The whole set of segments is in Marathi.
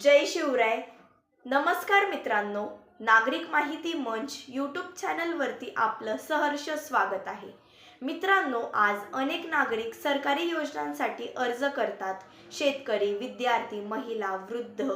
जय शिवराय. नमस्कार मित्रांनो. नागरिक माहिती मंच यूट्यूब चॅनलवरती आपलं सहर्ष स्वागत आहे. मित्रांनो, आज अनेक नागरिक सरकारी योजनांसाठी अर्ज करतात. शेतकरी, विद्यार्थी, महिला, वृद्ध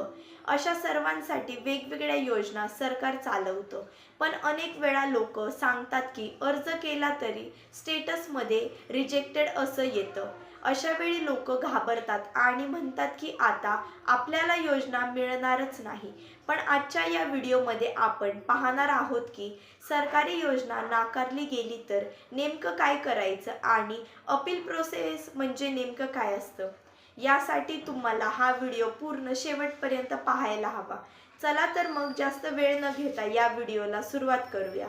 अशा सर्वांसाठी वेगवेगळ्या योजना सरकार चालवतं. पण अनेक वेळा लोक सांगतात की अर्ज केला तरी स्टेटसमध्ये रिजेक्टेड असं येतं. अशा वेळी लोक घाबरतात आणि म्हणतात की आता आपल्याला योजना मिळणारच नाही. पण आजच्या या व्हिडिओमध्ये आपण पाहणार आहोत की सरकारी योजना नाकारली गेली तर नेमकं काय करायचं आणि अपील प्रोसेस म्हणजे नेमकं काय असतं. यासाठी तुम्हाला हा व्हिडिओ पूर्ण शेवटपर्यंत पाहायला हवा. चला तर मग जास्त वेळ न घेता या व्हिडिओला सुरुवात करूया.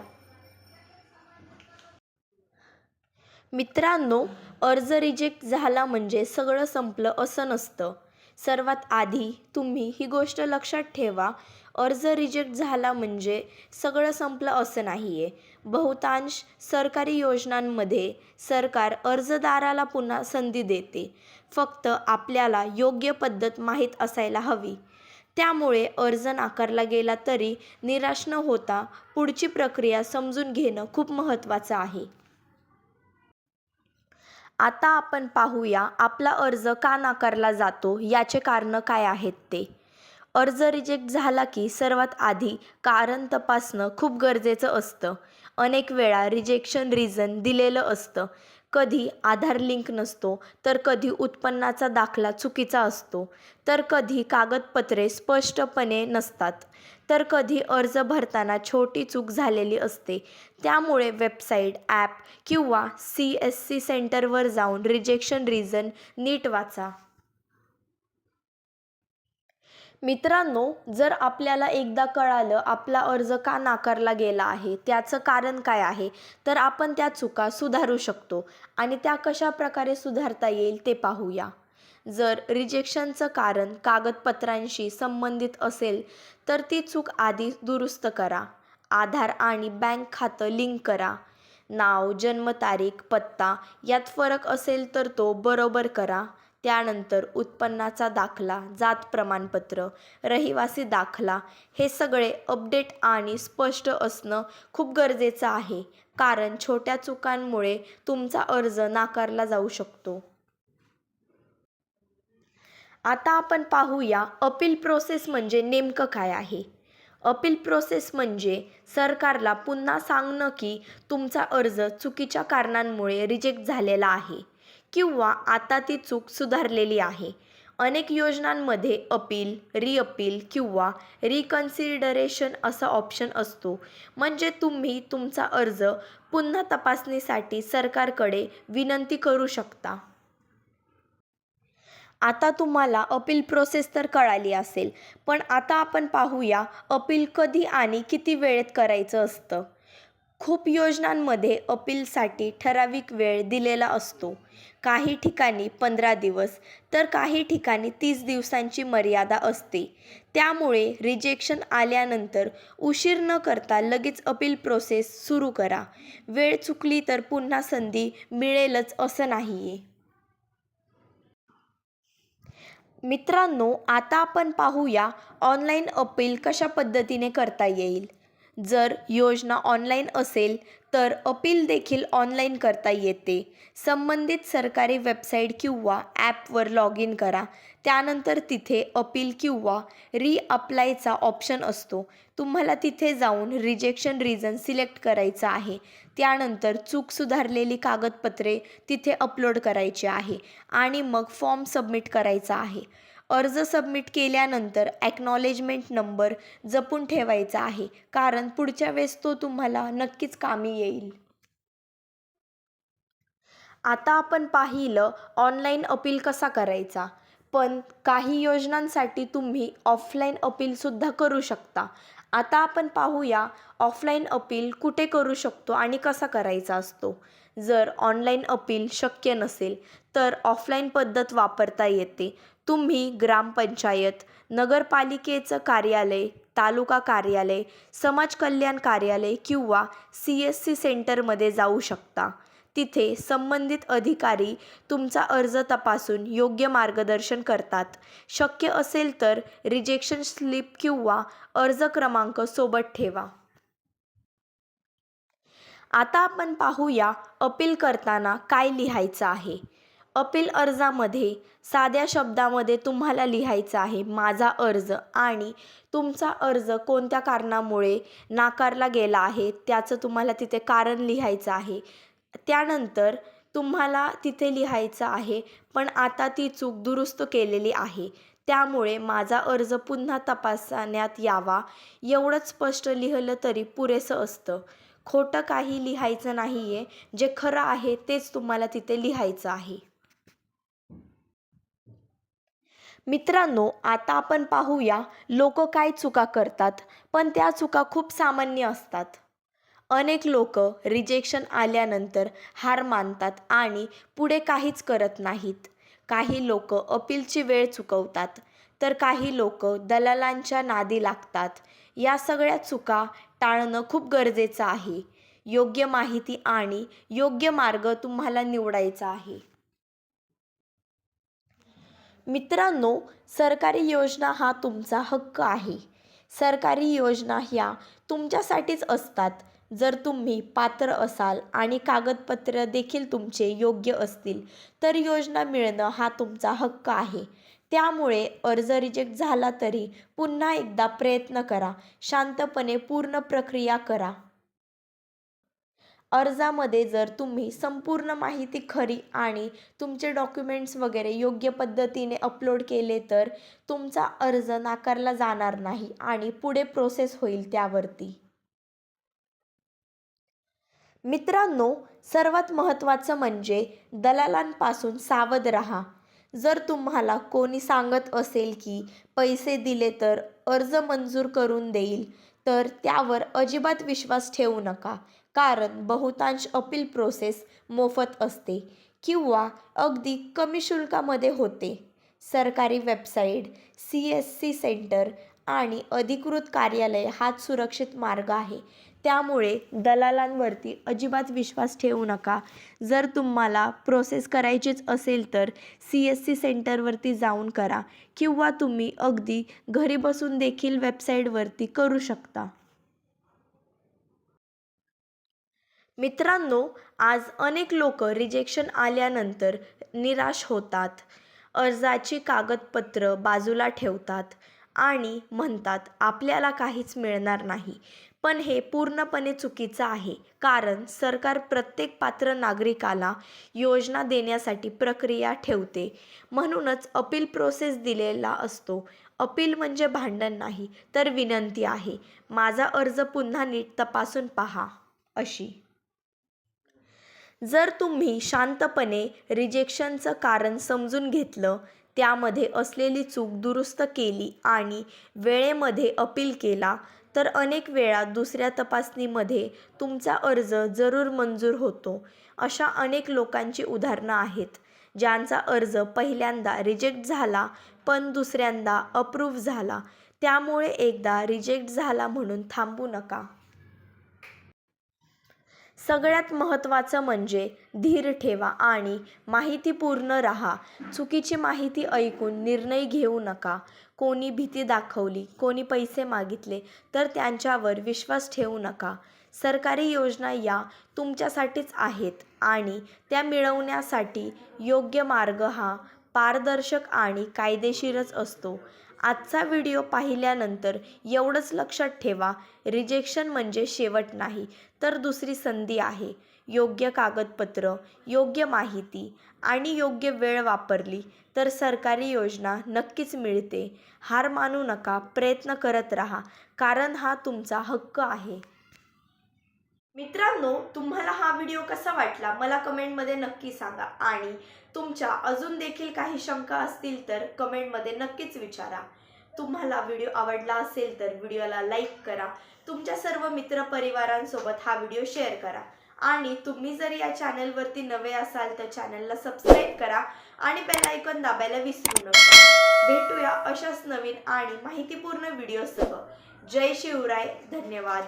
मित्रांनो, अर्ज रिजेक्ट झाला म्हणजे सगळं संपलं असं नसतं. सर्वात आधी तुम्ही ही गोष्ट लक्षात ठेवा, अर्ज रिजेक्ट झाला म्हणजे सगळं संपलं असं नाही आहे. बहुतांश सरकारी योजनांमध्ये सरकार अर्जदाराला पुन्हा संधी देते. फक्त आपल्याला योग्य पद्धत माहीत असायला हवी. त्यामुळे अर्ज नाकारला गेला तरी निराश न होता पुढची प्रक्रिया समजून घेणं खूप महत्त्वाचं आहे. आता आपण पाहूया आपला अर्ज का नाकारला जातो याचे कारणं काय आहेत ते. अर्ज रिजेक्ट झाला की सर्वात आधी कारण तपासणं खूप गरजेचं असतं. अनेक वेळा रिजेक्शन रिझन दिलेलं असतं. कधी आधार लिंक नसतो, तर कधी उत्पन्नाचा दाखला चुकीचा असतो, तर कधी कागदपत्रे स्पष्टपणे नसतात, तर कधी अर्ज भरताना छोटी चूक झालेली असते. त्यामुळे वेबसाईट, ॲप किंवा CSC सेंटरवर जाऊन रिजेक्शन रिझन नीट वाचा. मित्रांनो, जर आपल्याला एकदा कळालं आपला अर्ज का नाकारला गेला आहे, त्याचं कारण काय आहे, तर आपण त्या चुका सुधारू शकतो आणि त्या कशाप्रकारे सुधारता येईल ते पाहूया. जर रिजेक्शनचं कारण कागदपत्रांशी संबंधित असेल, तर ती चूक आधी दुरुस्त करा. आधार आणि बँक खातं लिंक करा. नाव, जन्मतारीख, पत्ता यात फरक असेल तर तो बरोबर करा. त्यानंतर उत्पन्नाचा दाखला, जात प्रमाणपत्र, रहिवासी दाखला हे सगळे अपडेट आणि स्पष्ट असणं खूप गरजेचं आहे, कारण छोट्या चुकांमुळे तुमचा अर्ज नाकारला जाऊ शकतो. आता आपण पाहूया अपील प्रोसेस म्हणजे नेमकं काय आहे. अपील प्रोसेस म्हणजे सरकारला पुन्हा सांगणं की तुमचा अर्ज चुकीच्या कारणांमुळे रिजेक्ट झालेला आहे किंवा आता ती चूक सुधारलेली आहे. अनेक योजनांमध्ये अपील, रिअपील किंवा रिकन्सिडरेशन असा ऑप्शन असतो. म्हणजे तुम्ही तुमचा अर्ज पुन्हा तपासणीसाठी सरकारकडे विनंती करू शकता. आता तुम्हाला अपील प्रोसेस तर कळाली असेल, पण आता आपण पाहूया अपील कधी आणि किती वेळेत करायचं असतं. खूप योजनांमध्ये अपीलसाठी ठराविक वेळ दिलेला असतो. काही ठिकाणी 15 दिवस, तर काही ठिकाणी 30 दिवसांची मर्यादा असते. त्यामुळे रिजेक्शन आल्यानंतर उशीर न करता लगेच अपील प्रोसेस सुरू करा. वेळ चुकली तर पुन्हा संधी मिळेलच असं नाही आहे. मित्रांनो, आता आपण पाहूया ऑनलाईन अपील कशा पद्धतीने करता येईल. जर योजना ऑनलाईन असेल तर अपील देखील ऑनलाईन करता येते. संबंधित सरकारी वेबसाईट किंवा ॲपवर लॉग इन करा. त्यानंतर तिथे अपील किंवा रिअप्लायचा ऑप्शन असतो. तुम्हाला तिथे जाऊन रिजेक्शन रिझन सिलेक्ट करायचं आहे. त्यानंतर चूक सुधारलेली कागदपत्रे तिथे अपलोड करायची आहे आणि मग फॉर्म सबमिट करायचा आहे. अर्ज सबमिट केल्यानंतर ॲक्नॉलेजमेंट नंबर जपून ठेवायचा आहे, कारण पुढच्या वेळेस तो तुम्हाला नक्कीच कामी येईल. आता आपण पाहिलं ऑनलाईन अपील कसा करायचा, पण काही योजनांसाठी तुम्ही ऑफलाईन अपीलसुद्धा करू शकता. आता आपण पाहूया ऑफलाईन अपील कुठे करू शकतो आणि कसा करायचा असतो. जर ऑनलाईन अपील शक्य नसेल तर ऑफलाईन पद्धत वापरता येते. तुम्ही ग्रामपंचायत, नगरपालिकेचं कार्यालय, तालुका कार्यालय, समाज कल्याण कार्यालय किंवा CSC सेंटरमध्ये जाऊ शकता. तिथे संबंधित अधिकारी तुमचा अर्ज तपासून योग्य मार्गदर्शन करतात. शक्य असेल तर रिजेक्शन स्लिप किंवा अर्ज क्रमांक सोबत ठेवा. आता आपण पाहूया अपील करताना काय लिहायचं आहे. अपील अर्जामध्ये साध्या शब्दामध्ये तुम्हाला लिहायचं आहे माझा अर्ज आणि तुमचा अर्ज कोणत्या कारणामुळे नाकारला गेला आहे त्याचं तुम्हाला तिथे कारण लिहायचं आहे. त्यानंतर तुम्हाला तिथे लिहायचं आहे पण आता ती चूक दुरुस्त केलेली आहे त्यामुळे माझा अर्ज पुन्हा तपासण्यात यावा. एवढंच स्पष्ट लिहिलं तरी पुरेसं असतं. खोटं काही लिहायचं नाही आहे. जे खरं आहे तेच तुम्हाला तिथे लिहायचं आहे. मित्रांनो, आता आपण पाहूया लोक काय चुका करतात, पण त्या चुका खूप सामान्य असतात. अनेक लोक रिजेक्शन आल्यानंतर हार मानतात आणि पुढे काहीच करत नाहीत. काही लोक अपीलची वेळ चुकवतात, तर काही लोक दलालांच्या नादी लागतात. या सगळ्या चुका टाळणं खूप गरजेचं आहे. योग्य माहिती आणि योग्य मार्ग तुम्हाला निवडायचा आहे. मित्रांनो, सरकारी योजना हा तुमचा हक्क आहे. सरकारी योजना ह्या तुमच्यासाठीच असतात. जर तुम्ही पात्र असाल आणि कागदपत्र देखील तुमचे योग्य असतील तर योजना मिळणं हा तुमचा हक्क आहे. त्यामुळे अर्ज रिजेक्ट झाला तरी पुन्हा एकदा प्रयत्न करा. शांतपणे पूर्ण प्रक्रिया करा. अर्जामध्ये जर तुम्ही संपूर्ण माहिती खरी आणि तुमचे डॉक्युमेंट्स वगैरे योग्य पद्धतीने अपलोड केले तर तुमचा अर्ज नाकारला जाणार नाही आणि पुढे प्रोसेस होईल त्यावरती. मित्रांनो, सर्वात महत्त्वाचं म्हणजे दलालांपासून सावध राहा. जर तुम्हाला कोणी सांगत असेल की पैसे दिले तर अर्ज मंजूर करून देईल तर त्यावर अजिबात विश्वास ठेवू नका. कारण बहुतांश अपील प्रोसेस मोफत असते किंवा अगदी कमी शुल्कामध्ये होते. सरकारी वेबसाईट, CSC सेंटर आणि अधिकृत कार्यालय हाच सुरक्षित मार्ग आहे. त्यामुळे दलालांवरती अजिबात विश्वास ठेवू नका. जर तुम्हाला प्रोसेस करायचीच असेल तर CSC सेंटरवरती जाऊन करा किंवा तुम्ही अगदी घरी बसून देखील वेबसाईटवरती करू शकता. मित्रांनो, आज अनेक लोक रिजेक्शन आल्यानंतर निराश होतात. अर्जाची कागदपत्र बाजूला ठेवतात आणि म्हणतात आपल्याला काहीच मिळणार नाही. पण हे पूर्णपणे चुकीचं आहे. कारण सरकार प्रत्येक पात्र नागरिकाला योजना देण्यासाठी प्रक्रिया ठेवते. म्हणूनच अपील प्रोसेस दिलेला असतो. अपील म्हणजे भांडण नाही तर विनंती आहे. माझा अर्ज पुन्हा नीट तपासून पहा अशी. जर तुम्ही शांतपणे रिजेक्शनचं कारण समजून घेतलं, त्यामध्ये असलेली चूक दुरुस्त केली आणि वेळेमध्ये अपील केला तर अनेक वेळा दुसऱ्या तपासणीमध्ये तुमचा अर्ज जरूर मंजूर होतो. अशा अनेक लोकांची उदाहरणं आहेत ज्यांचा अर्ज पहिल्यांदा रिजेक्ट झाला पण दुसऱ्यांदा अप्रूव्ह झाला. त्यामुळे एकदा रिजेक्ट झाला म्हणून थांबू नका. सगळ्यात महत्त्वाचं म्हणजे धीर ठेवा आणि माहितीपूर्ण राहा. चुकीची माहिती ऐकून निर्णय घेऊ नका. कोणी भीती दाखवली, कोणी पैसे मागितले तर त्यांच्यावर विश्वास ठेवू नका. सरकारी योजना या तुमच्यासाठीच आहेत आणि त्या मिळवण्यासाठी योग्य मार्ग हा पारदर्शक आणि कायदेशीरच असतो. आजचा व्हिडिओ पाहिल्यानंतर एवढंच लक्षात ठेवा, रिजेक्शन म्हणजे शेवट नाही तर दुसरी संधी आहे. योग्य कागदपत्र, योग्य माहिती आणि योग्य वेळ वापरली तर सरकारी योजना नक्कीच मिळते. हार मानू नका, प्रयत्न करत राहा कारण हा तुमचा हक्क आहे. मित्रांनो, तुम्हाला हा व्हिडिओ कसा वाटला मला कमेंटमध्ये नक्की सांगा आणि तुमच्या अजून देखील काही शंका असतील तर कमेंटमध्ये नक्कीच विचारा. तुम्हाला व्हिडिओ आवडला असेल तर व्हिडिओला लाईक करा. तुमच्या सर्व मित्रपरिवारांसोबत हा व्हिडिओ शेअर करा आणि तुम्ही जर या चॅनलवरती नवे असाल तर चॅनलला सबस्क्राईब करा आणि बेल आयकॉन दाबायला विसरू नका. भेटूया अशाच नवीन आणि माहितीपूर्ण व्हिडिओसह. जय शिवराय. धन्यवाद.